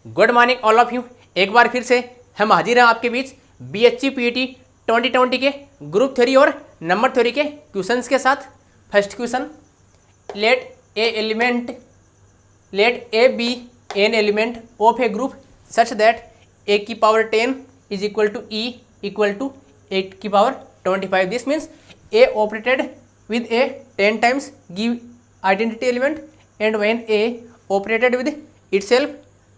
Good morning all of you. एक बार फिर से हम हाजिर हैं आपके बीच BHC PET 2020 के ग्रुप थ्योरी और नंबर थ्योरी के क्वेश्चंस के साथ। First question, let a be an element of a group such that a की power 10 is equal to e equal to 8 की power 25। This means a operated with a 10 times give identity element, and when a operated with itself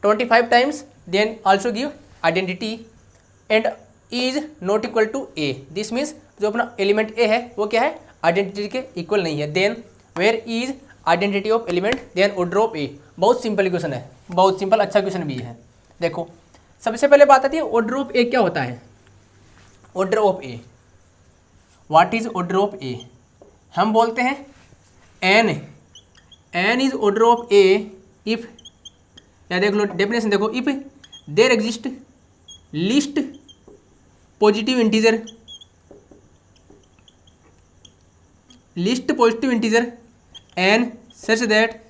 25 times then also give identity and is not equal to a। this means जो अपना element a है वो क्या है, identity के equal नहीं है। Then where is identity of element then order of a। बहुत सिंपल क्वेश्चन है, बहुत सिंपल, अच्छा क्वेश्चन भी है। देखो सबसे पहले बात आती है ऑर्डर ऑफ a क्या होता है। Order of a, what is order of a? हम बोलते हैं n is order of a if, या देख लो डेफिनेशन देखो, if there exist least positive integer n such that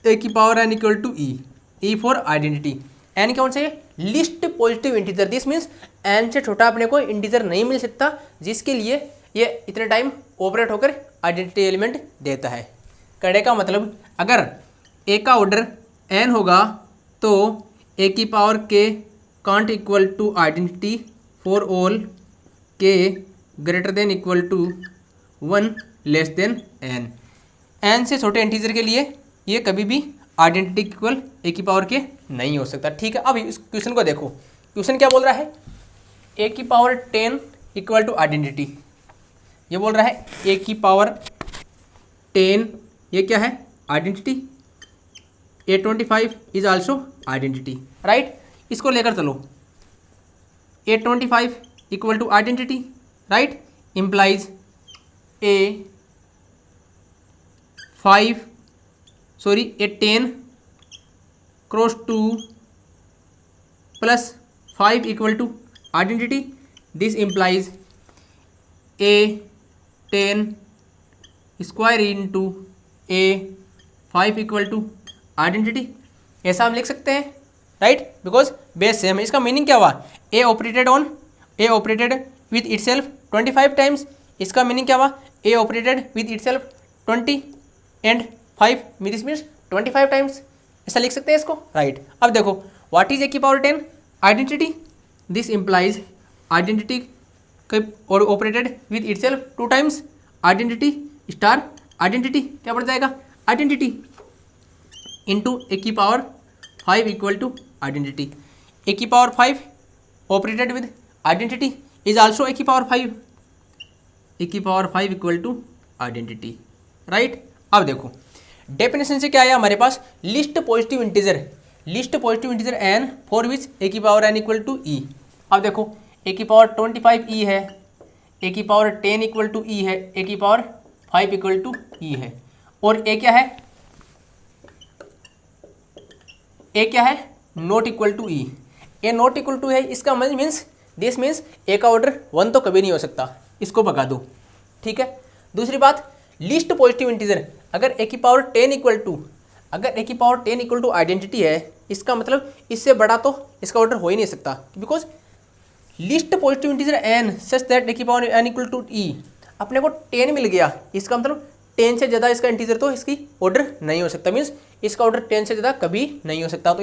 a की power n equal to e for identity. n कौन से, least positive integer. This means n से छोटा अपने को इंटीजर नहीं मिल सकता जिसके लिए ये इतने टाइम ऑपरेट होकर आइडेंटिटी एलिमेंट देता है। कहने का मतलब अगर a का ऑर्डर n होगा तो a की power k can't equal to identity for all k greater than equal to 1 less than n से छोटे इंटीजर के लिए ये कभी भी आइडेंटिटी इक्वल a की पावर k नहीं हो सकता। ठीक है, अब इस क्वेश्चन को देखो, क्वेश्चन क्या बोल रहा है, a की पावर 10 इक्वल टू आइडेंटिटी। ये बोल रहा है a की पावर 10 ये क्या है, identity, a25 is also identity, right. इसको लेकर चलो, a25 equal to identity, right, implies a10 cross 2 plus 5 equal to identity. This implies a10 square into a5 equal to identity. ऐसा हम लिख सकते हैं, राइट, बिकॉज बेस सेम है। इसका मीनिंग क्या हुआ, a operated with itself 25 times. इसका मीनिंग क्या हुआ, a operated with itself 20 and 5 this means 25 times. ऐसा लिख सकते हैं इसको, राइट। अब देखो व्हाट इज a की power 10 identity. This implies identity और operated with itself 2 times identity star identity, क्या बढ़ जाएगा, आइडेंटिटी इंटू a की power 5 equal to identity. a की power 5 operated with identity is also a की पावर 5, a की power 5 equal to identity, right. अब देखो डेफिनेशन से क्या आया हमारे पास, least positive integer n for which a की power n equal to e। अब देखो a की पावर 25 e है, a की पावर 10 इक्वल टू e है, a की पावर 5 इक्वल टू e है, और a क्या है, not equal to e। a not equal to है, इसका मीन्स दिस मीन्स a का ऑर्डर 1 तो कभी नहीं हो सकता, इसको भगा दो, ठीक है। दूसरी बात, लिस्ट पॉजिटिव इंटीजर, अगर a की पावर 10 इक्वल टू आइडेंटिटी है, इसका मतलब इससे बड़ा तो इसका ऑर्डर हो ही नहीं सकता, because least positive integer n such that a की power n equal to e। अपने को 10 मिल गया, इसका मतलब 10 से ज़्यादा इसका इंटीजर तो इसकी ऑर्डर नहीं हो सकता, मीन्स इसका ऑर्डर 10 से ज़्यादा कभी नहीं हो सकता। तो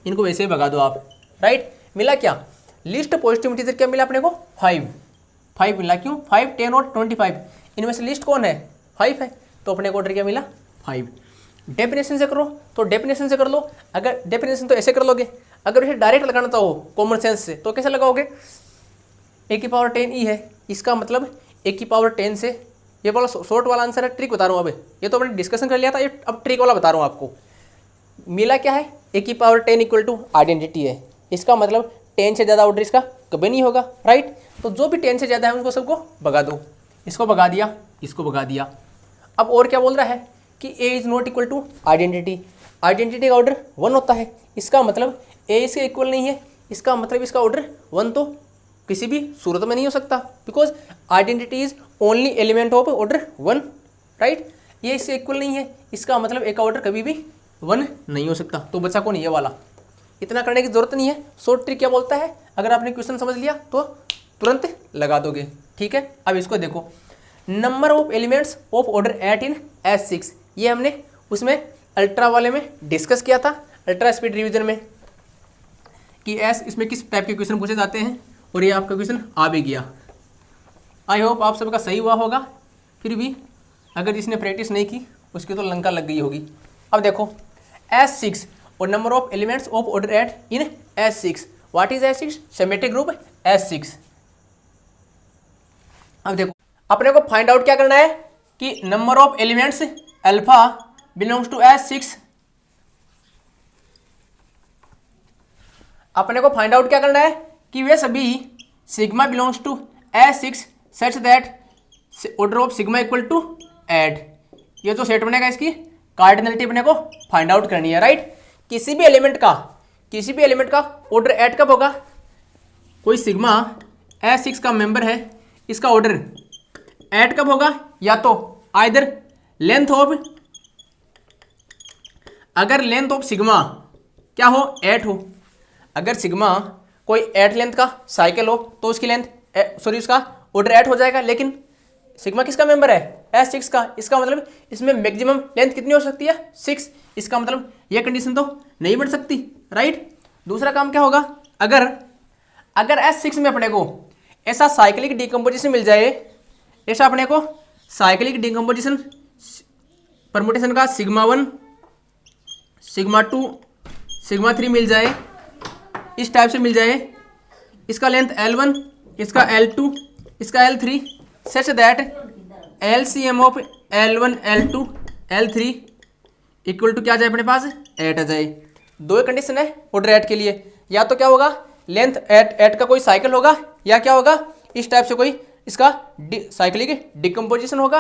इनको वैसे ही भगा दो आप, राइट। मिला क्या, लिस्ट पॉजिटिव इंटीजर क्या मिला अपने को, 5 मिला। क्यों, 5, 10 और 25, इनमें से लिस्ट कौन है, 5 है, तो अपने को ऑर्डर क्या मिला, 5। डेफिनेशन से करो तो डेफिनेशन से कर लो, अगर डेफिनेशन तो ऐसे कर लोगे, अगर इसे डायरेक्ट लगाना चाहो कॉमन सेंस से तो कैसे लगाओगे, a की पावर 10 e है, इसका मतलब a की पावर 10 से, ये बोला शॉर्ट वाला आंसर है, ट्रिक बता रहा हूँ। अब ये तो अपने डिस्कशन कर लिया था, ये अब ट्रिक वाला बता रहा हूँ आपको। मिला क्या है, a की पावर 10 इक्वल टू आइडेंटिटी है, इसका मतलब 10 से ज़्यादा ऑर्डर इसका कभी नहीं होगा, राइट। तो जो भी 10 से ज़्यादा है उनको सबको भगा दो, इसको भगा दिया, इसको भगा दिया। अब और क्या बोल रहा है कि a is not equal to identity का ऑर्डर 1 होता है, इसका मतलब a इसके इक्वल नहीं है, इसका मतलब इसका ऑर्डर 1 तो किसी भी सूरत में नहीं हो सकता, because identity is only element of order 1, right. ये इससे इक्वल नहीं है, इसका मतलब एक ऑर्डर कभी भी 1 नहीं हो सकता। तो बचा कौन, ये वाला, इतना करने की जरूरत नहीं है। शॉर्ट ट्रिक क्या बोलता है, अगर आपने क्वेश्चन समझ लिया तो तुरंत लगा दोगे। ठीक है, अब इसको देखो, number of elements of order 8 in S6, ये हमने उसमें अल्ट्रा वाले में डिस्कस किया था, अल्ट्रा स्पीड रिवीजन में, कि एस इसमें किस टाइप के क्वेश्चन पूछे जाते हैं, और ये आपका क्वेश्चन आ भी गया। आई होप आप सबका सही हुआ होगा, फिर भी अगर जिसने प्रैक्टिस नहीं की उसकी तो लंका लग गई होगी। अब देखो S6 और number of elements of order 8 in S6, what is S6? Symmetric group S6। अब देखो अपने को फाइंड आउट क्या करना है कि number of elements alpha belongs to S6। अपने को फाइंड आउट क्या करना है कि वे सभी sigma belongs to S6 such that order of sigma equal to 8। ये जो सेट बनेगा इसकी कार्डिनलिटी अपने को फाइंड आउट करनी है, राइट। किसी भी एलिमेंट का ऑर्डर 8 कब होगा, कोई सिग्मा S6 का मेंबर है, इसका ऑर्डर 8 कब होगा, या तो आइदर लेंथ ऑफ, अगर लेंथ ऑफ सिग्मा क्या हो 8 हो, अगर सिग्मा कोई 8 लेंथ का साइकिल हो तो उसकी लेंथ उसका ऑर्डर 8 हो जाएगा। लेकिन सिग्मा किसका मेंबर है, S6 का, इसका मतलब इसमें मैक्सिमम लेंथ कितनी हो सकती है 6। इसका मतलब ये कंडीशन तो नहीं बन सकती, राइट। दूसरा काम क्या होगा, अगर S6 में अपने को ऐसा साइक्लिक डिकम्पोजिशन मिल जाए, ऐसा अपने को साइक्लिक डिकम्पोजिशन परमुटेशन का सिग्मा 1 सिग्मा 2 सिग्मा 3 मिल जाए, इस टाइप से मिल जाए, इसका लेंथ L1 इसका L2 इसका L3 such that LCM of L1 L2 L3 equal to क्या आ जाए अपने पास 8 आ जाए। दो कंडीशन है ऑर्डर 8 के लिए, या तो क्या होगा लेंथ 8 का कोई साइकिल होगा, या क्या होगा इस टाइप से कोई इसका साइक्लिक डिकम्पोजिशन होगा,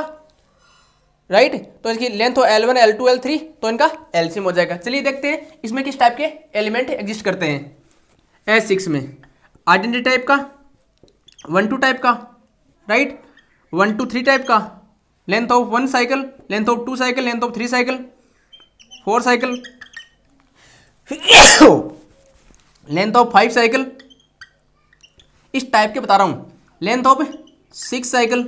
राइट। तो इसकी लेंथ हो L1 L2 L3 तो इनका LCM हो जाएगा। चलिए देखते हैं इसमें किस टाइप के एलिमेंट एग्जिस्ट करते हैं। S6 में आइडेंटिटी टाइप का, 1 2 टाइप का, राइट, 1 2 3 टाइप का, length of 1 cycle, length of 2 cycle, length of 3 cycle, 4 cycle, length of 5 cycle, इस टाइप के बता रहा हूं, लेंथ ऑफ 6 साइकिल,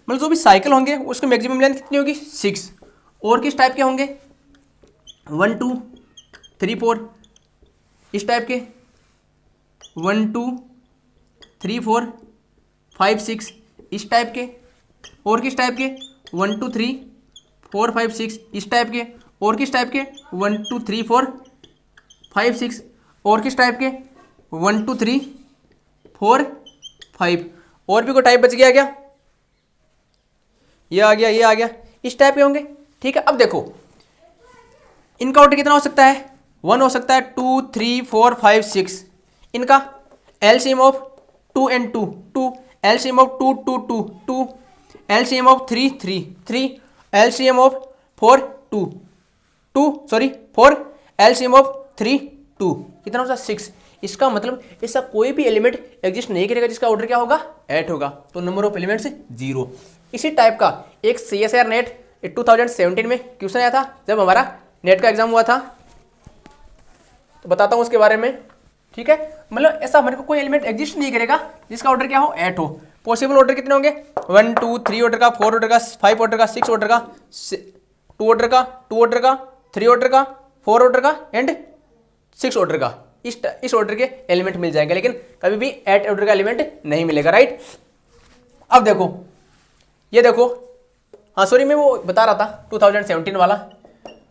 मतलब जो भी साइकिल होंगे उसकी मैक्सिमम लेंथ कितनी होगी 6। और किस टाइप के होंगे 1 2 3 4, इस टाइप के 1 2 3 4 5 6, इस टाइप के। और किस टाइप के 1 2 3 4 5 6, इस टाइप के। और किस टाइप के 1 2 3 4 5 6, और किस टाइप के 1 2 3 4 5। और भी कोई टाइप बच गया क्या, ये आ गया, ये आ गया, इस टाइप के होंगे, ठीक है। अब देखो इनका ऑर्डर कितना हो सकता है, 1 हो सकता है, 2 3 4 5 6, इनका LCM of 2 and 2 2, LCM of 2 2 2 2, LCM of 3 3 3, LCM of 4 2 2 sorry 4, LCM of 3 2, कितना होगा 6। इसका मतलब ऐसा कोई भी एलिमेंट एग्जिस्ट नहीं करेगा जिसका ऑर्डर क्या होगा 8 होगा, तो नंबर ऑफ एलिमेंट्स 0। इसी टाइप का एक CSIR नेट 2017 में क्वेश्चन आया था जब हमारा नेट का एग्जाम हुआ था, तो बताता हूँ उसके बारे में, ठीक है। मतलब ऐसा हमारे को कोई एलिमेंट एग्जिस्ट नहीं करेगा जिसका ऑर्डर क्या हो 8 हो। पॉसिबल ऑर्डर कितने होंगे 1 2 3 ऑर्डर का, 4 ऑर्डर का, 5 ऑर्डर का, 6 ऑर्डर का, 2 ऑर्डर का, 2 ऑर्डर का, 3 ऑर्डर का, 4 ऑर्डर का एंड 6 ऑर्डर का। इस ऑर्डर के एलिमेंट मिल जाएंगे, लेकिन कभी भी 8 ऑर्डर का एलिमेंट नहीं मिलेगा, राइट। अब देखो ये देखो, हाँ सॉरी मैं वो बता रहा था 2017 वाला,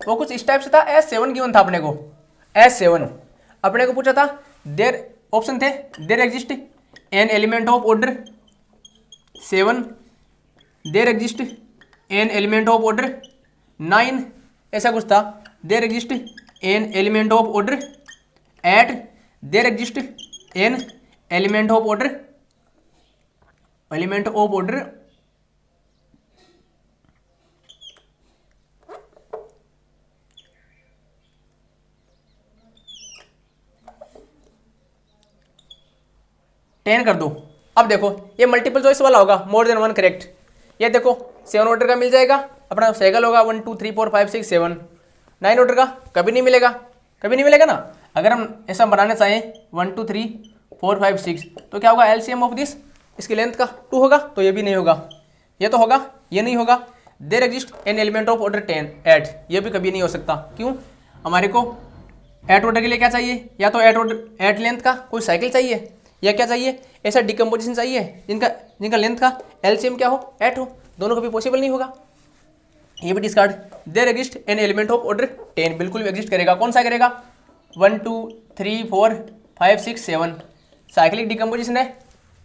वो कुछ इस टाइप से था। S7 गिवन था अपने को, S7 अपने को पूछा था, देयर ऑप्शन थे, there exist an element of order 7, there exist an element of order 9, ऐसा कुछ था। There exist an element of order 8, there exist an element of order 10 कर दो। अब देखो ये मल्टीपल चॉइस वाला होगा, मोर देन 1 करेक्ट। ये देखो 7 ऑर्डर का मिल जाएगा, अपना साइकिल होगा 1 2 3 4 5 6 7। 9 ऑर्डर का कभी नहीं मिलेगा, कभी नहीं मिलेगा ना। अगर हम ऐसा बनाना चाहें 1 2 3 4 5 6 तो क्या होगा एलसीएम ऑफ दिस, इसकी लेंथ का 2 होगा, तो ये भी नहीं होगा, ये तो होगा, ये नहीं होगा। There exist an element of order 10 eight, ये भी कभी नहीं हो सकता। क्यों, हमारे को एट ऑर्डर के लिए क्या चाहिए, या तो एट लेंथ का कोई साइकिल चाहिए, या क्या चाहिए, ऐसा डिकम्पोजिशन चाहिए जिनका लेंथ का एलसीएम क्या हो, एट हो। दोनों कभी पॉसिबल नहीं होगा, ये भी discard. There exist an element of order 10, बिल्कुल भी एग्जिस्ट करेगा। कौन सा करेगा, 1 2 3 4 5 6 7, साइक्लिक डिकम्पोजिशन है,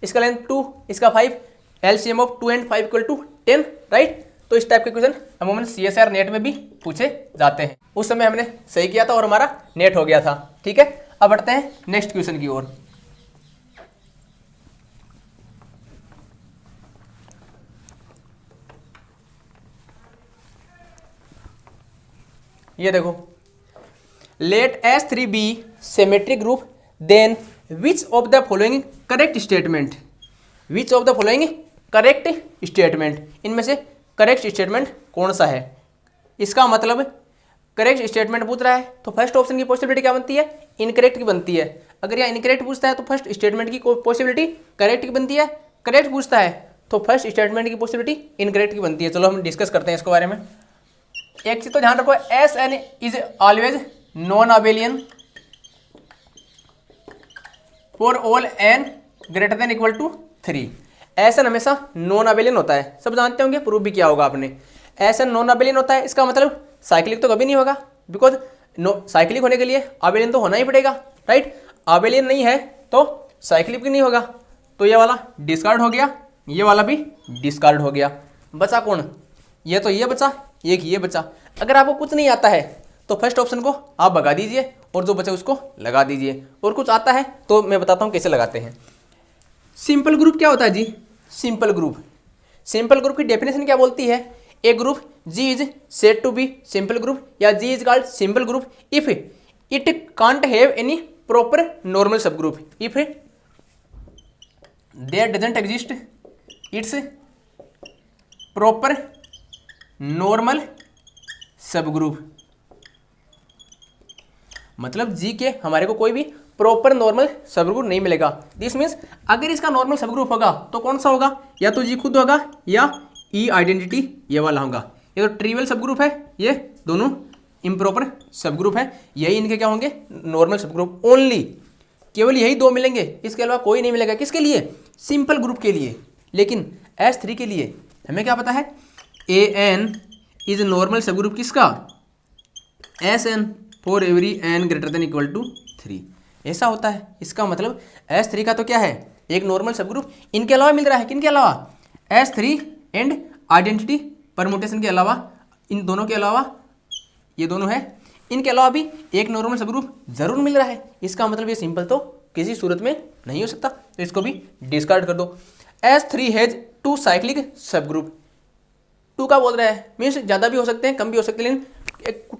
इसका लेंथ 2, इसका 5, LCM of 2 and 5 equal to 10, right. तो इस टाइप के क्वेश्चन अमूमन सीएसआर नेट में भी पूछे जाते हैं। उस समय हमने सही किया था और हमारा नेट हो गया था, ठीक है। अब बढ़ते हैं नेक्स्ट क्वेश्चन की ओर। ये देखो, let S3 be symmetric group, then which of the following correct statement, which of the following correct statement, इनमें से करेक्ट स्टेटमेंट कौन सा है। इसका मतलब करेक्ट स्टेटमेंट पूछ रहा है तो फर्स्ट ऑप्शन की पॉसिबिलिटी क्या बनती है, इनकरेक्ट की बनती है। अगर यहाँ इनकरेक्ट पूछता है तो फर्स्ट स्टेटमेंट की पॉसिबिलिटी करेक्ट की बनती है, करेक्ट पूछता है तो फर्स्ट स्टेटमेंट की पॉसिबिलिटी इनकरेक्ट की बनती है। चलो हम डिस्कस करते हैं इसके बारे में। एक चीज तो ध्यान रखो, S n is always non abelian for all n greater than equal to 3। S n हमेशा नॉन अबेलियन होता है, सब जानते होंगे, प्रूफ भी किया होगा आपने। एस एन नॉन अबेलियन होता है, इसका मतलब साइक्लिक तो कभी नहीं होगा, बिकॉज साइक्लिक होने के लिए अबेलियन तो होना ही पड़ेगा, राइट। अबेलियन नहीं है तो साइक्लिक भी नहीं होगा, तो ये वाला डिस्कार्ड हो गया, ये वाला भी डिस्कार्ड हो गया। बचा कौन, ये तो ये बचा, एक ये बचा। अगर आपको कुछ नहीं आता है तो फर्स्ट ऑप्शन को आप भगा दीजिए और जो बचे उसको लगा दीजिए, और कुछ आता है तो मैं बताता हूँ कैसे लगाते हैं। सिंपल ग्रुप क्या होता है जी, सिंपल ग्रुप, सिंपल ग्रुप की डेफिनेशन क्या बोलती है, a group G is said to be simple group, या G is called simple group if it can't have any proper normal सब group, if there doesn't exist its proper normal सब group. मतलब G के हमारे को कोई भी proper normal सब ग्रुप नहीं मिलेगा। दिस मीन्स अगर इसका नॉर्मल सब ग्रुप होगा तो कौन सा होगा, या तो जी खुद होगा या ई आइडेंटिटी ये वाला होगा। ये तो ट्रिवियल सब ग्रुप है, ये दोनों इम्प्रॉपर सब ग्रुप है, यही इनके क्या होंगे नॉर्मल सब ग्रुप। ओनली केवल यही दो मिलेंगे, इसके अलावा कोई नहीं मिलेगा। किसके लिए, सिंपल ग्रुप के लिए। लेकिन S3 के लिए हमें क्या पता है, ए एन इज नॉर्मल सब ग्रुप किसका, S n for every n greater than equal to 3, ऐसा होता है। इसका मतलब S3 का तो क्या है, एक नॉर्मल सब ग्रुप इनके अलावा मिल रहा है। किनके अलावा, S3 एंड आइडेंटिटी परमुटेशन के अलावा, इन दोनों के अलावा, ये दोनों है, इनके अलावा भी एक नॉर्मल सब ग्रुप जरूर मिल रहा है। इसका मतलब ये सिंपल तो किसी सूरत में नहीं हो सकता, तो इसको भी डिस्कार्ड कर दो। S3 has 2 cyclic sub group, 2 का बोल रहा है, मीन्स ज़्यादा भी हो सकते हैं कम भी हो सकते हैं, लेकिन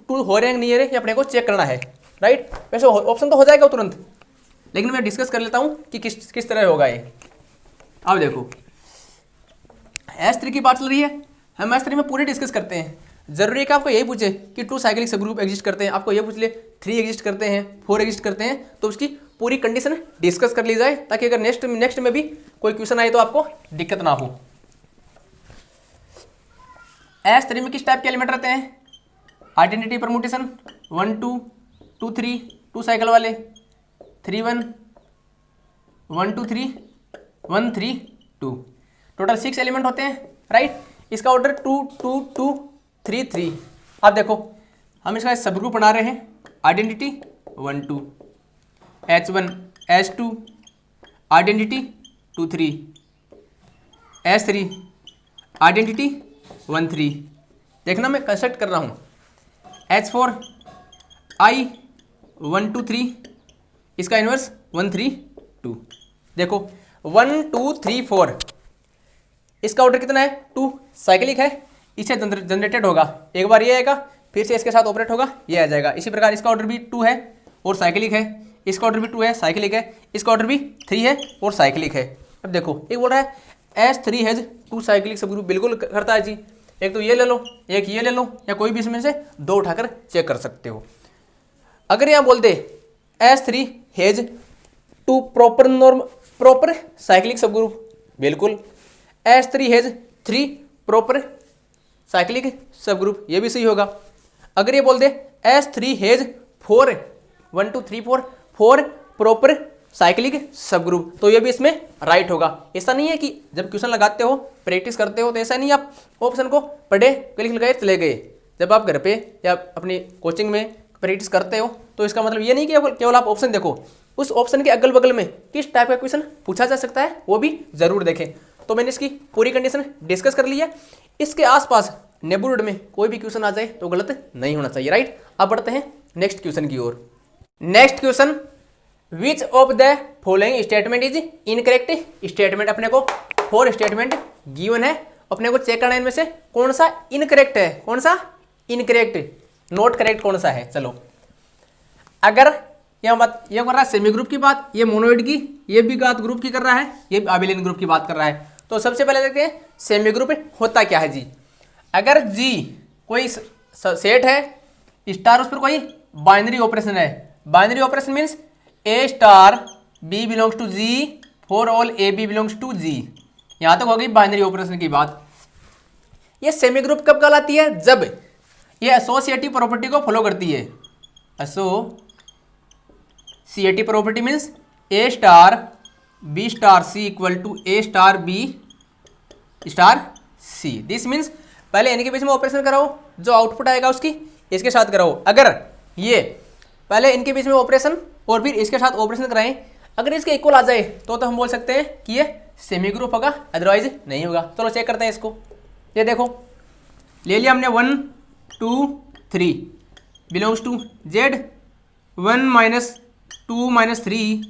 2 हो रहे हैं नहीं हो रहे ये अपने को चेक करना है, राइट। वैसे ऑप्शन तो हो जाएगा तुरंत, लेकिन मैं डिस्कस कर लेता हूँ कि किस तरह होगा ये। अब देखो S3 की बात चल रही है, हम S3 में पूरे डिस्कस करते हैं। जरूरी है कि आपको यही पूछे कि 2 साइक्लिक सब ग्रुप एग्जिस्ट करते हैं, आपको ये पूछ ले 3 एग्जिस्ट करते हैं, 4 एग्जिस्ट करते हैं, तो उसकी पूरी कंडीशन डिस्कस कर ली जाए, ताकि अगर नेक्स्ट में भी कोई क्वेश्चन आए तो आपको दिक्कत ना हो। S3 में किस टाइप के एलिमेंट रहते हैं, आइडेंटिटी परमुटेशन 1 2 2 3, 2 साइकिल वाले 3 1 1 2 3 1 3 2, टोटल 6 एलिमेंट होते हैं, राइट। इसका ऑर्डर 2 2 2 3 3। अब देखो हम इसका सब ग्रुप बना रहे हैं, identity 1 2, H1 H2 identity 2 3, S3 identity 1 3। देखना मैं कंस्ट्रक्ट कर रहा हूँ, H4 I 1 2 3, इसका इनवर्स 1 3 2। देखो 1 2 3 4, इसका ऑर्डर कितना है 2, साइक्लिक है, इसे जनरेटेड होगा, एक बार ये आएगा फिर से इसके साथ ऑपरेट होगा, ये आ जाएगा। इसी प्रकार इसका ऑर्डर भी 2 है और साइक्लिक है, इसका ऑर्डर भी 2 है साइक्लिक है, इसका ऑर्डर भी 3 है और साइक्लिक है। अब देखो एक बोल रहा है S3 has 2 cyclic sub group, बिल्कुल करता है जी। एक तो ये ले लो, एक ये ले लो, या कोई भी इसमें से 2 उठाकर चेक कर सकते हो। अगर यहाँ बोल दे S3 has two proper cyclic sub group, बिल्कुल S3 has 3 proper cyclic sub group, ये भी सही होगा। अगर ये बोल दे S3 has 4 1 2 3 4 proper cyclic sub group, तो ये भी इसमें राइट होगा। ऐसा नहीं है कि जब क्वेश्चन लगाते हो प्रैक्टिस करते हो तो ऐसा नहीं आप ऑप्शन को पढ़े क्लिक लगाए चले गए। जब आप घर पे या अपनी कोचिंग में प्रैक्टिस करते हो तो इसका मतलब ये नहीं कि केवल आप ऑप्शन देखो, उस ऑप्शन के अगल बगल में किस टाइप का क्वेश्चन पूछा जा सकता है वो भी जरूर देखें। तो मैंने इसकी पूरी कंडीशन डिस्कस कर ली है। इसके आसपास नेबरहुड में कोई भी क्वेश्चन आ जाए तो गलत नहीं होना चाहिए, राइट। अब बढ़ते हैं नेक्स्ट क्वेश्चन की ओर। Next question, which of the following statement is incorrect statement. अपने को 4 स्टेटमेंट गिवन है, अपने को चेक करना है इनमें से कौन सा इनकरेक्ट है, कौन सा इनकरेक्ट, नॉट करेक्ट कौन सा है। चलो, अगर ये कर रहा है सेमी ग्रुप की बात, ये मोनोइड की, ये भी बात ग्रुप की कर रहा है, ये अबिलियन ग्रुप की बात कर रहा है। तो सबसे पहले देखते हैं सेमी ग्रुप होता क्या है जी। अगर जी कोई सेट है स्टार, उस पर कोई बाइनरी ऑपरेशन है, binary operation means a star b belongs to G for all a b belongs to G, यहां तक हो गई बाइनरी ऑपरेशन की बात। ये सेमी ग्रुप कब कहलाती है, जब ये एसोसिएटिव प्रॉपर्टी को फॉलो करती है। Associative property means a star b star c equal to a star b star c. This means पहले इनके बीच में ऑपरेशन कराओ, जो आउटपुट आएगा उसकी इसके साथ कराओ। अगर ये पहले इनके बीच में ऑपरेशन और फिर इसके साथ ऑपरेशन कराएं, अगर इसके इक्वल आ जाए तो हम बोल सकते हैं कि ये सेमी ग्रुप होगा, अदरवाइज नहीं होगा। चलो चेक करते हैं इसको। ये देखो, ले लिया हमने 1 2 3 belongs to Z, 1 -2 -3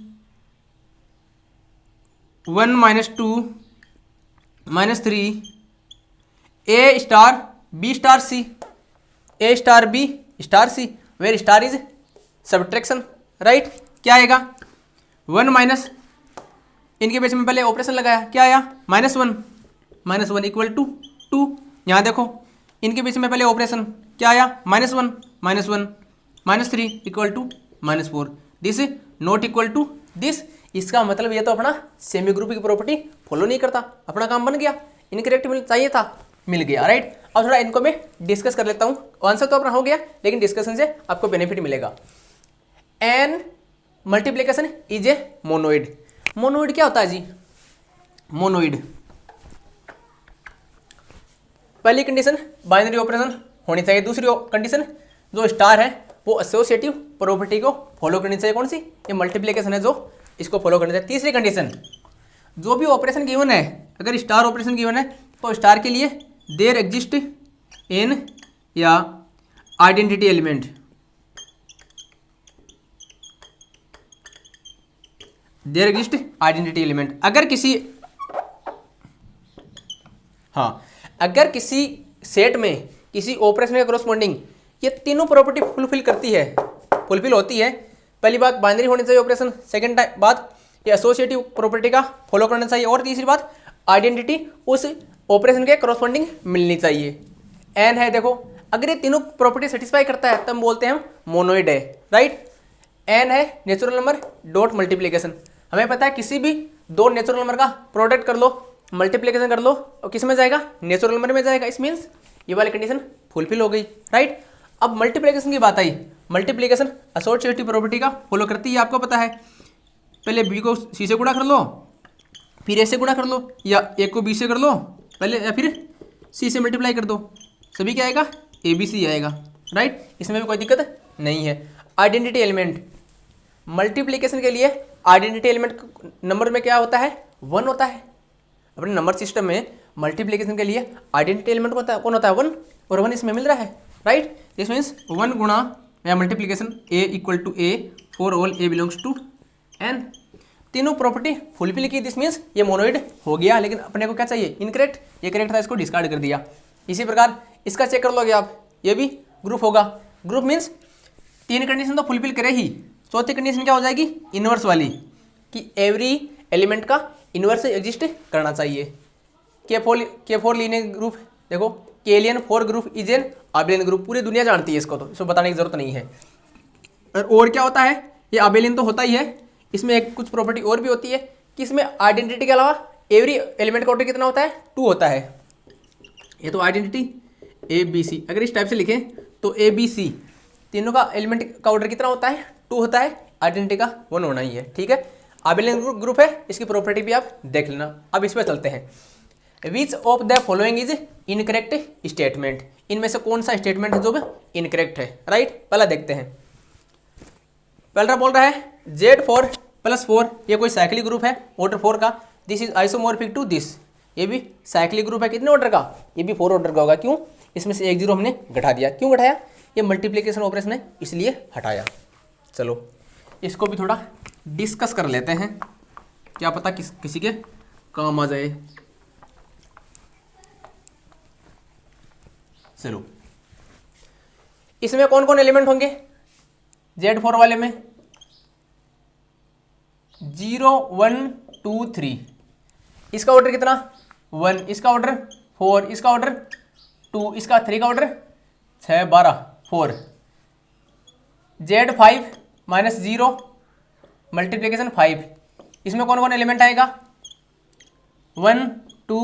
1 -2 -3 a star b star c, a star b star c, where star is subtraction, right. क्या आएगा 1 माइनस, इनके बीच में पहले ऑपरेशन लगाया, क्या आया -1 इक्वल टू 2। यहाँ देखो इनके बीच में पहले ऑपरेशन क्या आया -1 -3 equal to -4, this not equal to this. इसका मतलब ये तो अपना सेमी ग्रुप की प्रॉपर्टी फॉलो नहीं करता, अपना काम बन गया, इनकरेक्ट मिल चाहिए था, मिल गया, राइट। अब थोड़ा इनको मैं डिस्कस कर लेता हूँ। आंसर तो अपना हो गया, लेकिन डिस्कशन से आपको बेनिफिट मिलेगा। N multiplication is a monoid. Monoid क्या होता है जी, मोनोइड पहली कंडीशन बाइनरी ऑपरेशन होनी चाहिए। दूसरी कंडीशन जो स्टार है वो एसोसिएटिव प्रॉपर्टी को फॉलो करनी चाहिए। कौन सी, ये मल्टीप्लिकेशन है जो इसको फॉलो करनी चाहिए। तीसरी कंडीशन, जो भी ऑपरेशन गिवन है, अगर स्टार ऑपरेशन गिवन है तो स्टार के लिए देयर एग्जिस्ट इन या identity element, there exist identity element. अगर किसी अगर किसी सेट में किसी ऑपरेशन के करस्पॉन्डिंग ये तीनों प्रॉपर्टी फुलफिल होती है। पहली बात बाइनरी होनी चाहिए ऑपरेशन, सेकंड बात ये एसोसिएटिव प्रॉपर्टी का फॉलो करना चाहिए, और तीसरी बात आइडेंटिटी उस ऑपरेशन के करस्पॉन्डिंग मिलनी चाहिए। एन है, देखो अगर ये तीनों प्रॉपर्टी सेटिस्फाई करता है तब हम बोलते हैं हम मोनोइड है, राइट। एन है नेचुरल नंबर डॉट मल्टीप्लिकेशन, हमें पता है किसी भी दो नेचुरल नंबर का प्रोडक्ट कर लो, मल्टीप्लिकेशन कर लो, और किस में जाएगा, नेचुरल नंबर में जाएगा। इस मीन्स ये वाली कंडीशन फुलफिल हो गई, राइट। अब मल्टीप्लिकेशन की बात आई, मल्टीप्लिकेशन एसोसिएटिव प्रॉपर्टी का फॉलो करती है, आपको पता है। पहले बी को सी से गुणा कर लो, फिर ए से गुणा कर लो, या ए को बी से कर लो पहले, या फिर सी से मल्टीप्लाई कर दो, सभी क्या आएगा, ए बी सी आएगा, राइट। इसमें भी कोई दिक्कत नहीं है। आइडेंटिटी एलिमेंट, मल्टीप्लिकेशन के लिए आइडेंटिटी एलिमेंट नंबर में क्या होता है, 1 होता है। अपने नंबर सिस्टम में मल्टीप्लिकेशन के लिए आइडेंटिटी एलिमेंट कौन होता है, 1, और 1 इसमें मिल रहा है, राइट। दिस मीन्स 1 गुणा या multiplication a equal to a for all a belongs to N. तीनों प्रॉपर्टी फुलफिल की, दिस मीन्स ये मोनोइड हो गया। लेकिन अपने को क्या चाहिए, इनकरेक्ट, ये करेक्ट था, इसको डिस्कार्ड कर दिया। इसी प्रकार इसका चेक कर लोगे आप, ये भी ग्रुप होगा। ग्रुप मीन्स 3 कंडीशन तो फुलफिल करे ही, चौथी कंडीशन क्या हो जाएगी, इनवर्स वाली, कि एवरी एलिमेंट का इनवर्स एग्जिस्ट करना चाहिए। के फोर लीनियर ग्रुप, देखो Kylian 4 group is an abelian group, पूरी दुनिया जानती है इसको, तो इसको बताने की जरूरत नहीं है। और क्या होता है, ये अबेलियन तो होता ही है, इसमें एक कुछ प्रॉपर्टी और भी होती है कि इसमें आइडेंटिटी के अलावा एवरी एलिमेंट का ऑर्डर कितना होता है, 2 होता है। ये तो आइडेंटिटी ए बी सी, अगर इस टाइप से लिखें तो ए बी सी तीनों का एलिमेंट का ऑर्डर कितना होता है, 2 होता है, आइडेंटिटी का 1 होना ही है। ठीक है, अबेलियन ग्रुप है, इसकी प्रॉपर्टी भी आप देख लेना। अब इस पर चलते हैं। विच of the following is incorrect statement, इनमें से कौन सा स्टेटमेंट है जो इनकरेक्ट है, राइट। पहला देखते हैं, पहला बोल रहा है Z4 + 4 ये कोई साइक्लिक ग्रुप है ऑर्डर 4 का, this is isomorphic to this, ये भी साइक्लिक ग्रुप है, कितने ऑर्डर का, ये भी 4 ऑर्डर का होगा। क्यों, इसमें से एक जीरो हमने घटा दिया, क्यों घटाया, ये मल्टीप्लिकेशन ऑपरेशन है इसलिए हटाया। चलो इसको भी थोड़ा डिस्कस कर लेते हैं, क्या पता किसी के काम आ जाए। चलो इसमें कौन कौन एलिमेंट होंगे, Z4 वाले में 0 1 2 3, इसका ऑर्डर कितना 1, इसका ऑर्डर 4, इसका ऑर्डर 2, इसका 3 का ऑर्डर 6 12 4, Z5 - 0 मल्टीप्लिकेशन 5, इसमें कौन कौन एलिमेंट आएगा 1 2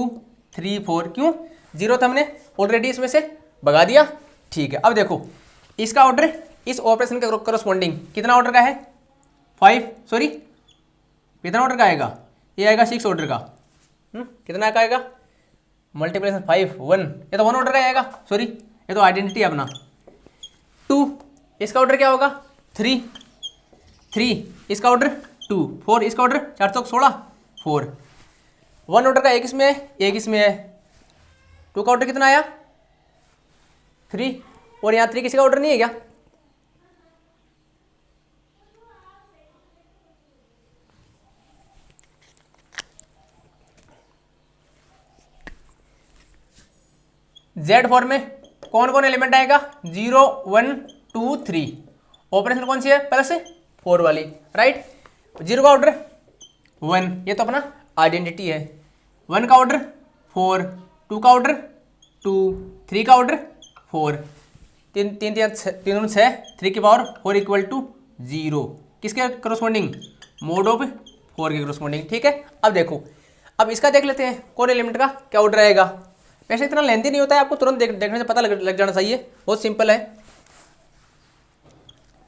3 4, क्यों 0 तो हमने ऑलरेडी इसमें से भगा दिया। ठीक है, अब देखो इसका ऑर्डर इस ऑपरेशन के करस्पॉन्डिंग कितना ऑर्डर का है 5, सॉरी कितना ऑर्डर का आएगा, ये आएगा 6 ऑर्डर का, कितना का आएगा मल्टीप्लिकेशन 5 1, ये तो 1 ऑर्डर का आएगा, सॉरी ये तो आइडेंटिटी है अपना। 2 इसका ऑर्डर क्या होगा 3 इसका ऑर्डर 2, 4 इसका ऑर्डर 4 चौक 16 4, 1 ऑर्डर का एक इसमें है एक इसमें है, 2 का ऑर्डर कितना आया 3, और यहाँ 3 किसी का ऑर्डर नहीं है क्या, Z4 में कौन कौन एलिमेंट आएगा 0 1 2 3, ऑपरेशन कौन सी है +4 वाली, राइट। 0 का ऑर्डर 1, ये तो अपना आइडेंटिटी है, 1 का ऑर्डर 4, 2 का ऑर्डर 2, 3 का ऑर्डर 4, 3 3 6, 3 की पावर 4 = 0, किसके करस्पॉन्डिंग मोड ऑफ 4 के करस्पॉन्डिंग। ठीक है, अब देखो, अब इसका देख लेते हैं कौन एलिमेंट का क्या ऑर्डर आएगा। वैसे इतना लेंथी नहीं होता है, आपको तुरंत देखने से पता लग जाना चाहिए, बहुत सिंपल है।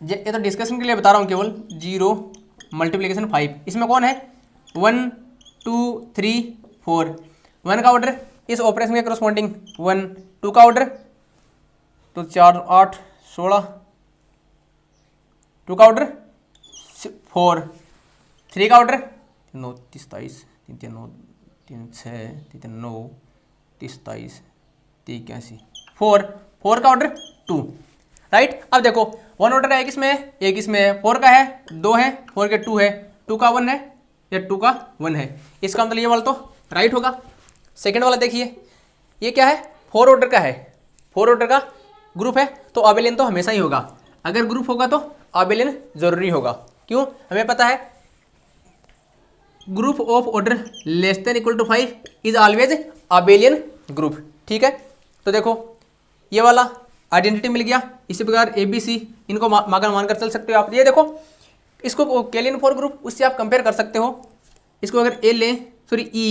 ये तो डिस्कशन के लिए बता रहा हूँ केवल। 0 मल्टीप्लिकेशन 5, इसमें कौन है 1 2 3 4, 1 का ऑर्डर इस ऑपरेशन के करस्पॉन्डिंग 1, 2 का ऑर्डर तो 4 8 16, 2 का ऑर्डर 4, 3 का ऑर्डर 9 27 3 3 9 3 6 3 9 23 83 4 का ऑर्डर 2, राइट। अब देखो 1 ऑर्डर का एक इसमें है एक इसमें है, 4 का है 2 है, 4 के 2 है, 2 का 1 है या 2 का 1 है, इसका मतलब ये वाला तो राइट होगा। सेकंड वाला देखिए, ये क्या है 4 ऑर्डर का है, 4 ऑर्डर का ग्रुप है तो अबेलियन तो हमेशा ही होगा, अगर ग्रुप होगा तो अबेलियन जरूरी होगा। क्यों, हमें पता है group of order < 5 is always abelian group. ठीक है, तो देखो ये वाला आइडेंटिटी मिल गया, इसी प्रकार ABC इनको मानकर चल सकते हो आप। ये देखो इसको केलियन 4 ग्रुप उससे आप कंपेयर कर सकते हो, इसको अगर A लें सॉरी E,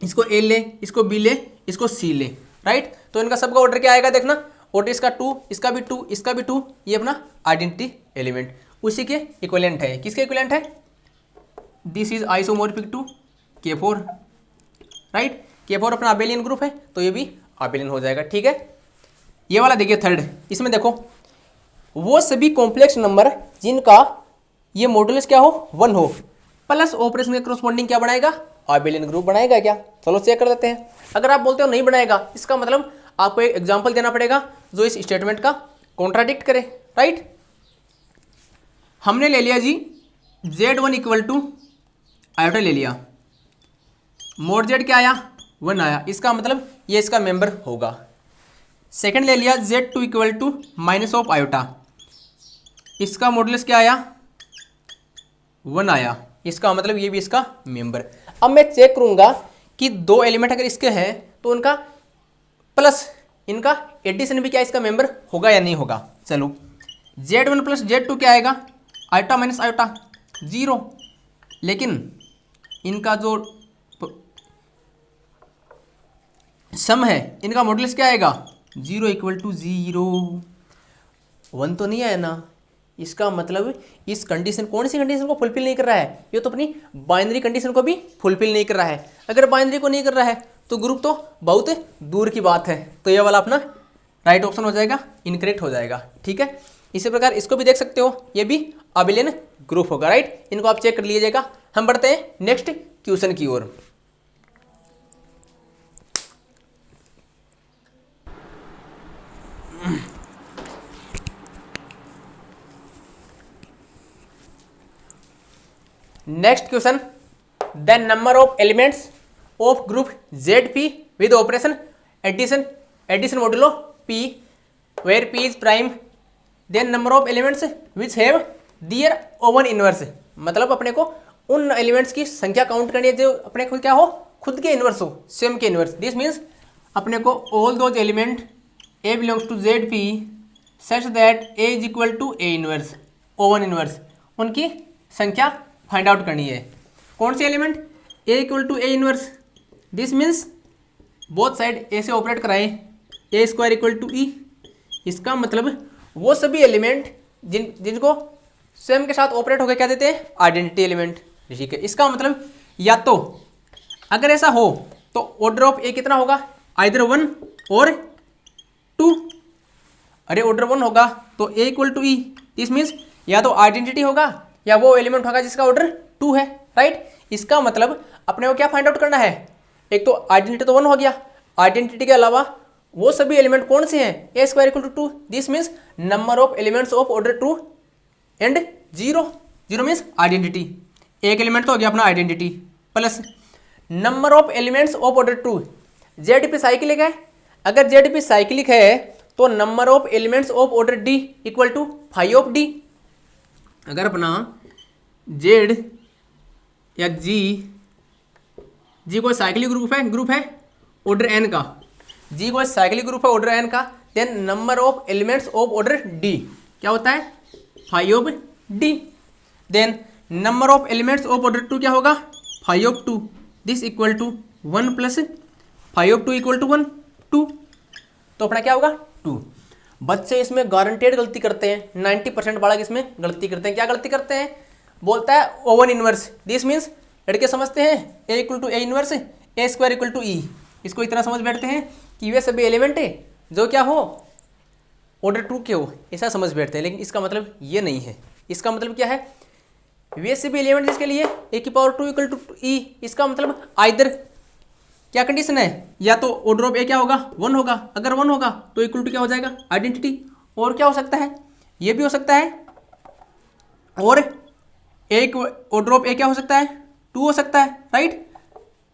इसको A ले, इसको B ले, इसको C ले, राइट। तो इनका सबका ऑर्डर क्या आएगा देखना, ऑर्डर इसका 2, इसका भी 2, इसका भी 2, ये अपना आइडेंटिटी एलिमेंट उसी के इक्विवेलेंट है। किसके इक्विवेलेंट है, this is isomorphic to K4, right. K4 अपना अबेलियन ग्रुप है तो ये भी अबेलियन हो जाएगा। ठीक है, ये वाला देखिए थर्ड, इसमें देखो वो सभी कॉम्प्लेक्स नंबर जिनका ये मॉडुलस क्या हो 1 हो प्लस ऑपरेशन के करस्पॉन्डिंग क्या बनाएगा अबेलियन ग्रुप बनाएगा क्या। चलो चेक कर देते हैं। अगर आप बोलते हो नहीं बनाएगा, इसका मतलब आपको एक एग्जांपल देना पड़ेगा जो इस स्टेटमेंट का कॉन्ट्राडिक्ट करे, राइट। हमने ले लिया जी Z1 = आयोटा ले लिया, मोड Z क्या आया 1 आया, इसका मतलब ये इसका मेंबर होगा। सेकंड ले लिया Z2 = -ऑफ आयोटा, इसका मॉडुलस क्या आया 1 आया, इसका मतलब ये भी इसका मेंबर। अब मैं चेक करूंगा कि 2 एलिमेंट अगर इसके हैं तो उनका प्लस इनका एडिशन भी क्या इसका मेंबर होगा या नहीं होगा। चलो Z1 प्लस Z2 क्या आएगा, आयोटा माइनस आयोटा 0, लेकिन इनका जो सम है इनका मॉडुलस क्या आएगा 0 इक्वल टू 0, 1 तो नहीं आया ना। इसका मतलब इस कंडीशन, कौन सी कंडीशन को फुलफिल नहीं कर रहा है, ये तो अपनी बाइनरी कंडीशन को भी फुलफिल नहीं कर रहा है। अगर बाइनरी को नहीं कर रहा है तो ग्रुप तो बहुत दूर की बात है, तो ये वाला अपना राइट ऑप्शन हो जाएगा, इनकरेक्ट हो जाएगा। ठीक है, इसी प्रकार इसको भी देख सकते हो, ये भी अबिलियन ग्रुप होगा। राइट, इनको आप चेक कर लीजिएगा। हम बढ़ते हैं नेक्स्ट क्वेश्चन की ओर। Next question, the number of elements of group ZP with operation addition modulo P where P is prime, then number of elements which have their own inverse. मतलब अपने को उन एलिमेंट्स की संख्या काउंट करनी है जो अपने को क्या हो, खुद के इनवर्स हो, स्वयं के इनवर्स। दिस मीन्स अपने को all those element A belongs to ZP such that A is equal to A inverse, own inverse, उनकी संख्या फाइंड आउट करनी है। कौन सी element, A equal to A inverse, this means both side A से operate कराएं, A square equal to E। इसका मतलब वो सभी एलिमेंट जिनको स्वयं के साथ ऑपरेट होकर क्या देते हैं, आइडेंटिटी एलिमेंट। ठीक है, इसका मतलब या तो अगर ऐसा हो तो ऑर्डर ऑफ A कितना होगा, आइदर 1 और 2। अरे ऑर्डर 1 होगा तो A equal to E, this means या तो आइडेंटिटी होगा या वो एलिमेंट होगा जिसका ऑर्डर 2 है। राइट, इसका मतलब अपने को क्या फाइंड आउट करना है, एक तो आइडेंटिटी तो 1 हो गया, आइडेंटिटी के अलावा वो सभी एलिमेंट कौन से हैं, A square equal to 2, this means number of elements of order 2 and 0, 0 means identity. एक एलिमेंट तो हो गया अपना identity, plus number of elements of order 2। ZP cyclic है, अगर ZP साइक्लिक है तो number of elements of order D equal to five of D। अगर अपना Z या G कोई साइक्लिक ग्रुप है ऑर्डर n का, G कोई साइक्लिक ग्रुप है ऑर्डर n का, then number of elements of order D क्या होता है, five of D। Then number of elements of order 2 क्या होगा, five of 2, this equal to 1 plus five of 2 equal to 1, 2। तो अपना क्या होगा 2। बच्चे इसमें गारंटेड गलती करते हैं, 90% बालक इसमें गलती करते हैं। क्या गलती करते हैं, बोलता है ओवन इनवर्स, दिस मीन्स लड़के समझते हैं A equal to A inverse, A square equal to E। इसको इतना समझ बैठते हैं कि वे सभी एलिमेंट है जो क्या हो, ऑर्डर 2 के हो, ऐसा समझ बैठते हैं। लेकिन इसका मतलब ये नहीं है। इसका मतलब क्या है, वे सभी एलिमेंट जिसके लिए A की पावर 2 इक्वल टू E। इसका मतलब आइदर क्या कंडीशन है, या तो ऑर्डर ऑफ A क्या होगा 1 होगा, अगर 1 होगा तो इक्वल टू क्या हो जाएगा आइडेंटिटी। और क्या हो सकता है, ये भी हो सकता है, और एक ऑर्डर ऑफ A क्या हो सकता है 2 हो सकता है। राइट,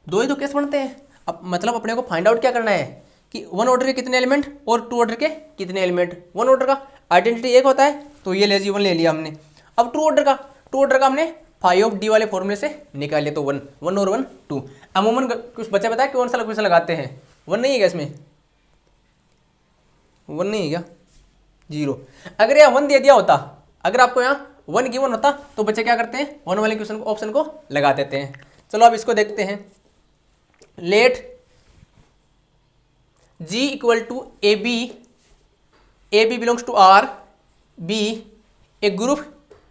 दो ही तो केस बनते हैं। अब मतलब अपने को फाइंड आउट क्या करना है कि 1 ऑर्डर के कितने एलिमेंट और 2 ऑर्डर के कितने एलिमेंट। 1 ऑर्डर का आइडेंटिटी 1 होता है तो ये ले 1 ले लिया हमने। अब 2 ऑर्डर का हमने फाइव ऑफ D वाले फॉर्मूले से निकाल लिया, तो 1 और 1 2। अमूमन कुछ बच्चे बताया कौन सा क्वेश्चन लगाते हैं, 1 नहीं है क्या इसमें, 1 नहीं है क्या, 0। अगर यहाँ 1 दे दिया होता, अगर आपको यहाँ 1 गिवन होता तो बच्चे क्या करते हैं, 1 वाले क्वेश्चन ऑप्शन को लगा देते हैं। चलो अब इसको देखते हैं। Let G equal to AB belongs to R, B a group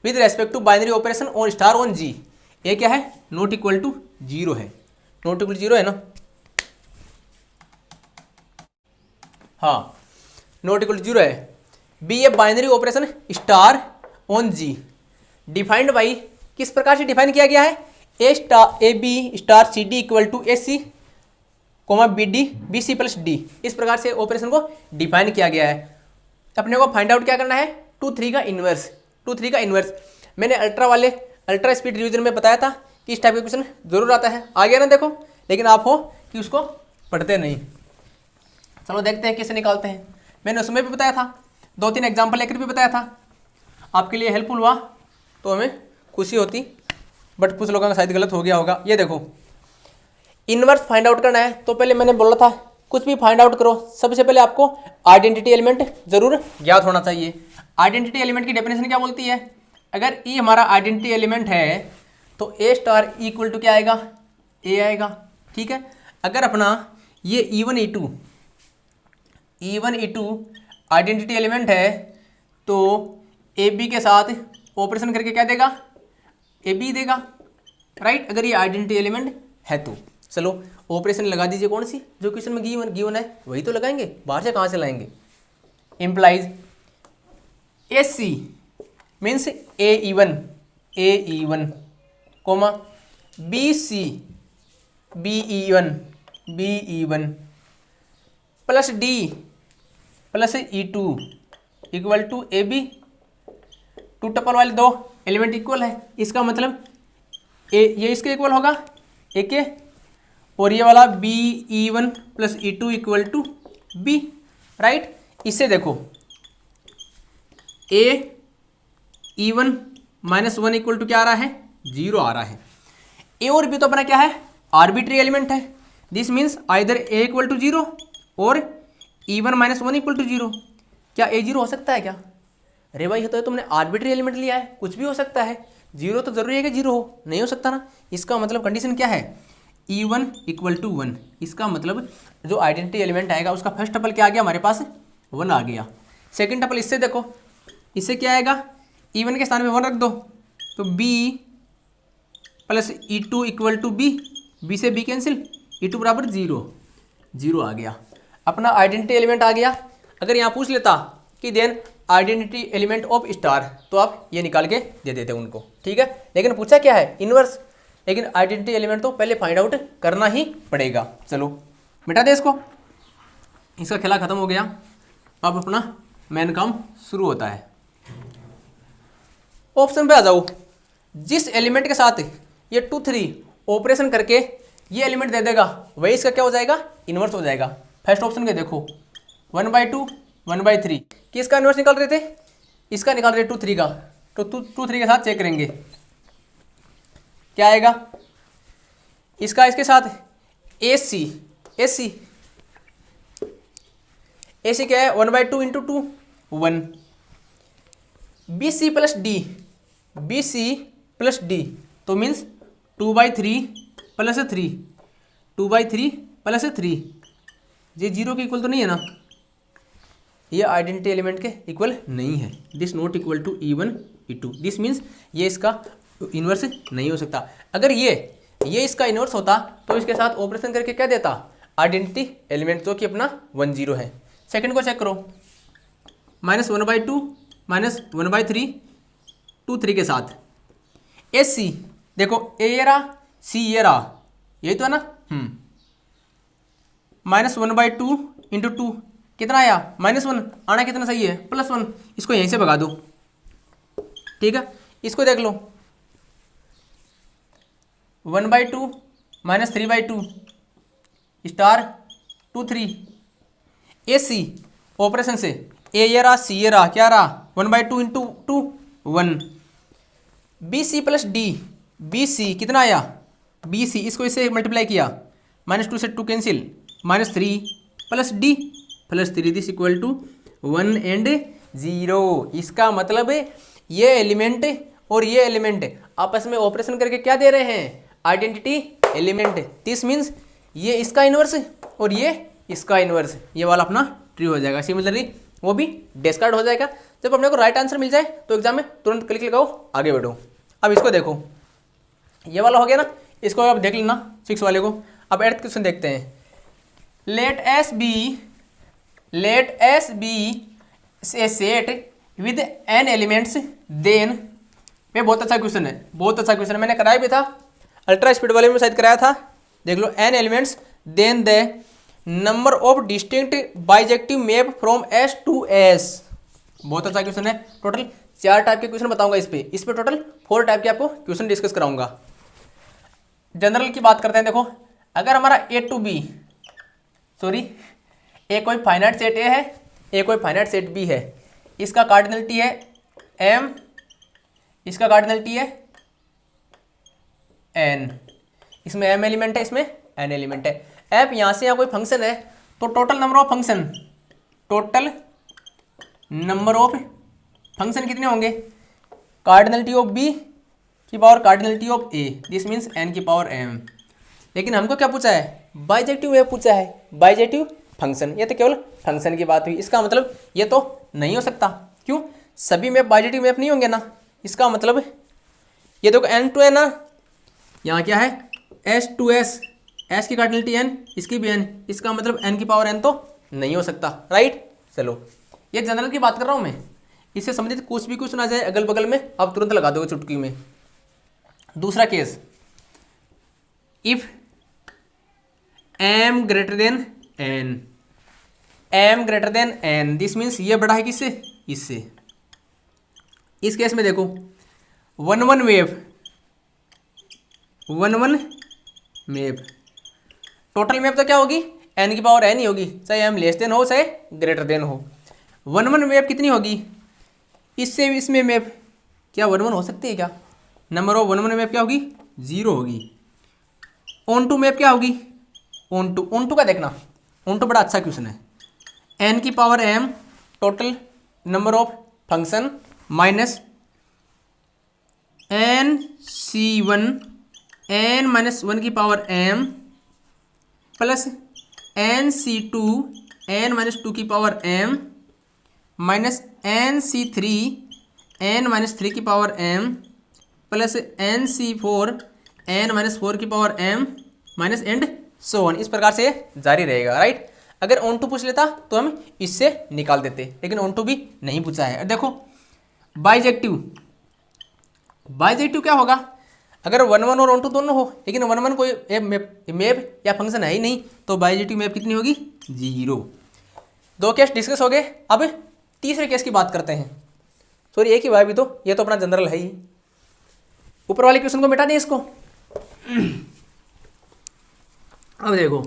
with respect to binary operation on star on G। ये क्या है, नॉट इक्वल टू 0 है, नॉट इक्वल 0 है ना, हाँ नॉट इक्वल 0 है। Be a binary operation star on G defined by, किस प्रकार से डिफाइन किया गया है, a b star CD equal to AC comma b c plus D। इस प्रकार से ऑपरेशन को डिफाइन किया गया है। अपने को फाइंड आउट क्या करना है, 2 3 का इन्वर्स। मैंने अल्ट्रा स्पीड रिवीजन में बताया था कि इस टाइप का क्वेश्चन जरूर आता है, आ गया ना देखो, लेकिन आप हो कि उसको पढ़ते नहीं। चलो देखते हैं कैसे निकालते हैं। मैंने उसमें भी बताया था, 2-3 एग्जाम्पल लेकर भी बताया था, आपके लिए हेल्पफुल हुआ तो हमें खुशी होती, बट कुछ लोगों का शायद गलत हो गया होगा। ये देखो, इन्वर्स फाइंड आउट करना है तो पहले मैंने बोला था कुछ भी फाइंड आउट करो, सबसे पहले आपको आइडेंटिटी एलिमेंट जरूर ज्ञात होना चाहिए। आइडेंटिटी एलिमेंट की डेफिनेशन क्या बोलती है? अगर ई हमारा आइडेंटिटी एलिमेंट है तो ए स्टार इक्वल टू क्या आएगा? ए आएगा। ठीक है, अगर अपना ये E1 E2 आइडेंटिटी एलिमेंट है तो ए बी के साथ ऑपरेशन करके क्या देगा? ए बी देगा, राइट। अगर ये आइडेंटिटी एलिमेंट है तो चलो ऑपरेशन लगा दीजिए, कौन सी जो क्वेश्चन में गिवन है वही तो लगाएंगे, बाहर से कहाँ से लाएंगे। Implies a c means a e one comma b c b e one plus d plus E2 equal to a b. Two tuple वाले दो एलिमेंट इक्वल है, इसका मतलब ये इसके इक्वल होगा ए के, और ये वाला BE1 plus E2 equal to b, right. इससे देखो AE1 माइनस 1 इक्वल टू क्या आ रहा है? 0 आ रहा है। ए और बी तो अपना क्या है? आर्बिट्री एलिमेंट है। This means either a equal to 0 और E1 माइनस 1 इक्वल टू 0। क्या ए 0 हो सकता है क्या? अरे भाई, तो तुमने आर्बिट्री एलिमेंट लिया है, कुछ भी हो सकता है। 0 तो जरूरी है कि 0 हो? नहीं हो सकता ना। इसका मतलब कंडीशन क्या है? E1 equal to 1। इसका मतलब जो आइडेंटिटी एलिमेंट आएगा उसका फर्स्ट टपल क्या आ गया हमारे पास? 1 आ गया। सेकंड टपल इससे देखो, इससे क्या आएगा? E1 के स्थान में 1 रख दो तो B plus E2 equal to b, b से बी कैंसिल, E2 बराबर 0 आ गया। अपना आइडेंटिटी एलिमेंट आ गया। अगर यहाँ पूछ लेता कि then identity element of star तो आप ये निकाल के दे देते उनको, ठीक है। लेकिन पूछा क्या है? इनवर्स। लेकिन आइडेंटिटी एलिमेंट तो पहले फाइंड आउट करना ही पड़ेगा। चलो मिटा दे इसको, इसका खेला खत्म हो गया। अब अपना मेन काम शुरू होता है। ऑप्शन पे आ जाओ। जिस एलिमेंट के साथ ये 2 3 ऑपरेशन करके ये एलिमेंट दे देगा वही इसका क्या हो जाएगा? इनवर्स हो जाएगा। फर्स्ट ऑप्शन के देखो 1/2 1/3 किसका इनवर्स निकाल रहे थे? इसका निकाल रहे 2 3 का, तो 2 3 के साथ चेक करेंगे क्या आएगा। इसका इसके साथ AC क्या है? 1/2 इंटू 2 1। BC प्लस D तो मीन्स 2/3 प्लस 3 2/3 प्लस 3। ये 0 के इक्वल तो नहीं है ना, ये आइडेंटिटी एलिमेंट के इक्वल नहीं है। This not equal to E1 E2। This means ये इसका इन्वर्स नहीं हो सकता। अगर ये इसका इन्वर्स होता तो इसके साथ ऑपरेशन करके क्या देता? आइडेंटिटी एलिमेंट, जो कि अपना 1 0 है। सेकंड को चेक करो, -1/2 -1/3 2 3 के साथ AC देखो, A ये रहा, C ये रहा, यही तो है ना। -1/2 इंटू 2 कितना आया? -1। आना कितना सही है? +1। इसको यहीं से भगा दो, ठीक है। इसको देख लो 1/2 -3/2 स्टार 2 3 AC ऑपरेशन से A ये रहा, C ये रहा, क्या रहा? 1/2 into 2 1। BC plus D, BC कितना आया? BC इसको इससे मल्टीप्लाई किया, -2 से 2 cancel, -3 plus D plus 3। This equal to 1 and 0। इसका मतलब ये एलिमेंट और ये एलिमेंट आपस में ऑपरेशन करके क्या दे रहे हैं? Identity element. दिस मीन्स ये इसका इनवर्स और ये इसका इनवर्स, ये वाला अपना ट्रू हो जाएगा। सिमिलरली वो भी डिस्कार्ड हो जाएगा। जब अपने को राइट आंसर मिल जाए तो एग्जाम में तुरंत क्लिक लगाओ, आगे बढ़ो। अब इसको देखो, ये वाला हो गया ना, इसको आप देख लेना 6 वाले को। अब एट क्वेश्चन देखते हैं। Let S be a set with n elements then, ये बहुत अच्छा क्वेश्चन है, बहुत अच्छा क्वेश्चन है। मैंने कराया भी था, अल्ट्रा स्पीड वाले में शायद कराया था। देख लो, n elements then the number of distinct bijective map from S to S। बहुत अच्छा क्वेश्चन है। टोटल 4 टाइप के क्वेश्चन बताऊंगा इस पे टोटल 4 टाइप के आपको क्वेश्चन डिस्कस कराऊंगा। जनरल की बात करते हैं। देखो, अगर हमारा ए कोई फाइनाइट सेट ए है, ए कोई फाइनाइट सेट बी है, इसका कार्डिनलिटी है m, इसका कार्डिनलिटी है n। इसमें m एलिमेंट है, इसमें n एलिमेंट है। f यहाँ से यहाँ कोई फंक्शन है तो total number of function, total number of function कितने होंगे, कार्डिनलिटी ऑफ बी की power cardinality of a, this means n की पावर एम। लेकिन हमको क्या पूछा है, बाइजेक्टिव वेव पूछा है, बाइजेक्टिव फंक्शन। ये तो केवल फंक्शन की बात हुई, इसका मतलब ये तो नहीं हो सकता। क्यों, सभी मैप बाइजेक्टिव मैप नहीं होंगे ना। इसका मतलब ये देखो एन टू एन ना, यहाँ क्या है एस टू एस, एस की कार्डिनलिटी एन, इसकी भी एन, इसका मतलब एन की पावर एन तो नहीं हो सकता, राइट। चलो ये जनरल की बात कर रहा हूँ मैं, इससे संबंधित कुछ भी क्वेश्चन आ जाए अगल बगल में आप तुरंत लगा दोगे चुटकी में। दूसरा case, if m greater than n, m greater than n, this means ये बड़ा है किससे, इससे। इस केस में देखो one one wave, one one map, total map तो क्या होगी एन की पावर एन ही होगी, चाहे एम लेस देन हो चाहे ग्रेटर देन हो। वन वन मैप कितनी होगी, इससे इसमें मैप क्या वन वन हो सकती है क्या, number of one one map क्या होगी, 0 होगी। ऑन टू मैप क्या होगी, ऑन टू का देखना, ऑन टू बड़ा अच्छा क्वेश्चन है। एन की power M total number of function minus N C one, N minus one की power M plus N C two, N minus two की power M minus N C three, N minus three की power M plus N C four, N minus four की power M minus and so on. इस प्रकार से जारी रहेगा, right. अगर on to पूछ लेता तो हम इससे निकाल देते, लेकिन ऑन टू भी नहीं पूछा है। देखो बाइजेक्टिव, बाइजेक्टिव क्या होगा, अगर वन वन और ऑन टू दोनों हो, लेकिन वन वन कोई मैप या फंक्शन है ही नहीं, तो बाइजेक्टिव मैप कितनी होगी, 0। दो केस डिस्कस हो गए, अब तीसरे केस की बात करते हैं। सॉरी एक ही भाई भी, तो ये तो अपना जनरल है ही। ऊपर वाले क्वेश्चन को मिटा दें इसको। अब देखो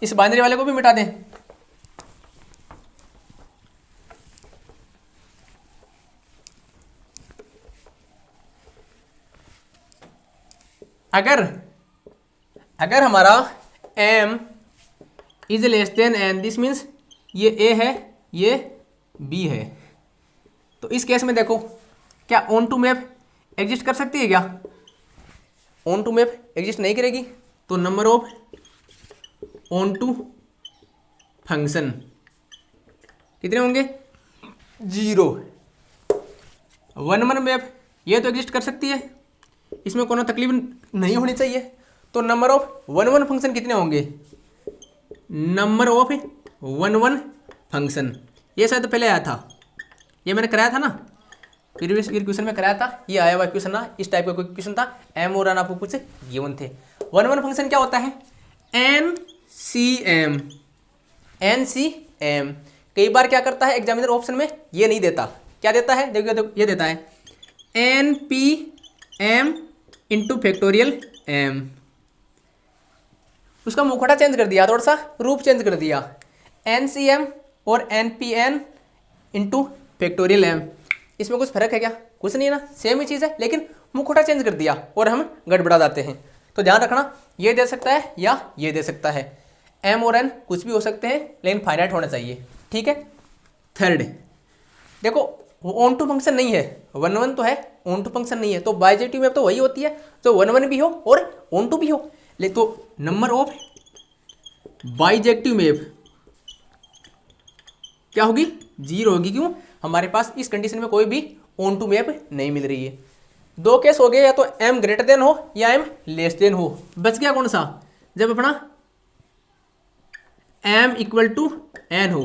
इस बाइनरी वाले को भी मिटा दें। अगर हमारा m is less than n, this means ये a है ये b है, तो इस केस में देखो क्या ऑन टू मैप एग्जिस्ट कर सकती है क्या, ऑन टू मैप एग्जिस्ट नहीं करेगी। तो number of onto function कितने होंगे, 0। वन वन मैप ये तो एग्जिस्ट कर सकती है, इसमें कोनो तकलीफ नहीं होनी चाहिए। तो number of one one function कितने होंगे, number of one one function, ये शायद पहले आया था, ये मैंने कराया था ना, प्रीवियस क्वेश्चन में कराया था, ये आया हुआ क्वेश्चन ना, इस टाइप का कोई क्वेश्चन था, एम और एन आपको कुछ गिवन थे। वन वन फंक्शन क्या होता है, एन सी एम, एन सी एम। कई बार क्या करता है एग्जामिनर ऑप्शन में ये नहीं देता, क्या देता है, देखो ये देता है n p m into factorial m, उसका मुखौटा चेंज कर दिया, थोड़ा सा रूप चेंज कर दिया, एन सी एम और n P n into factorial m. इसमें कुछ फर्क है क्या, कुछ नहीं है ना, सेम ही चीज़ है, लेकिन मुखौटा चेंज कर दिया और हम गड़बड़ा जाते हैं। तो ध्यान रखना, ये दे सकता है या ये दे सकता है, एम और एन कुछ भी हो सकते हैं, लेकिन फाइनाइट होना चाहिए, ठीक है। थर्ड देखो ऑन टू फंक्शन नहीं है, वन वन तो है, ऑन टू फंक्शन नहीं है, तो बाइजेक्टिव मैप तो वही होती है जो वन वन भी हो और ऑन टू भी हो। तो नंबर ऑफ बाइजेक्टिव मैप क्या होगी, 0 होगी। क्यों, हमारे पास इस कंडीशन में कोई भी ऑन टू मैप नहीं मिल रही है। दो केस हो गए, या तो m ग्रेटर देन हो या m लेस देन हो। बच गया कौन सा, जब अपना m इक्वल टू n हो,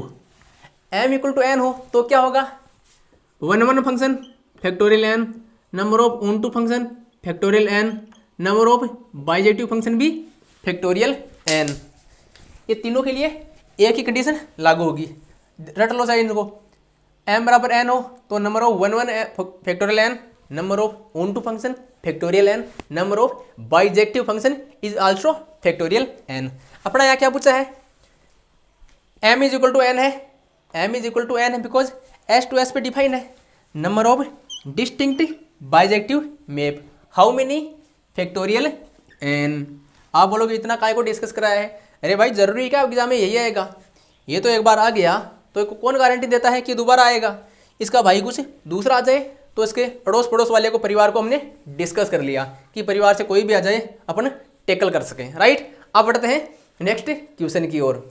m इक्वल टू n हो तो क्या होगा, one one function factorial n, number of onto function factorial n, number of bijective function भी फैक्टोरियल n। ये तीनों के लिए एक ही कंडीशन लागू होगी, रट लो चाहिए इनको। m बराबर n हो तो number of one one factorial n, number of onto function factorial n, number of bijective function is also factorial n। अपना यहाँ क्या पूछा है, m is equal to n है, m is equal to n है because s to s पे define है। Number of distinct bijective map, how many factorial n। आप बोलोगे इतना काय को डिस्कस कराया है, अरे भाई ज़रूरी है क्या एग्जाम में यही आएगा? ये तो एक बार आ गया तो कौन गारंटी देता है कि दोबारा आएगा? इसका भाई कुछ दूसरा आ जाए तो इसके अड़ोस पड़ोस वाले को, परिवार को हमने डिस्कस कर लिया कि परिवार से कोई भी आ जाए अपन टेकल कर सकें, राइट। अब बढ़ते हैं नेक्स्ट क्वेश्चन की ओर।